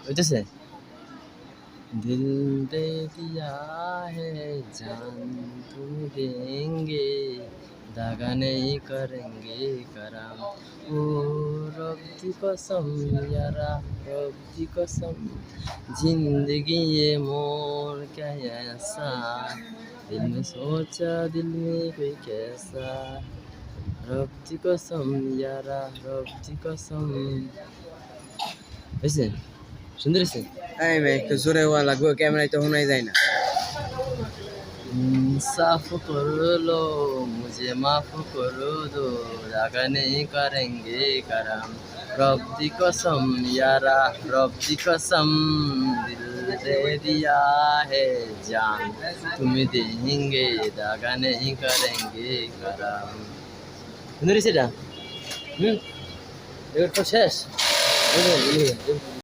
বুঝতেছে? दिल दे दिया है जान तुम देंगे दागा नहीं करेंगे करम ओ रब की कसम यारा रब की कसम जिंदगी ये मोर क्या ऐसा दिल में सोचा दिल में कोई कैसा रब की कसम यारा रब की कसम ऐसे सुंदर से এই ভাই একটু জোরে হওয়া লাগবে, ক্যামেরায় তো শোনাই যায় না। इंसाफ कर लो मुझे माफ कर दो दागा नहीं करेंगे करम रब दी कसम यारा रब दी कसम दिल दे दिया है जान तुम्हें देंगे दागा नहीं करेंगे करम सुंदरी সেটা এবার তো শেষ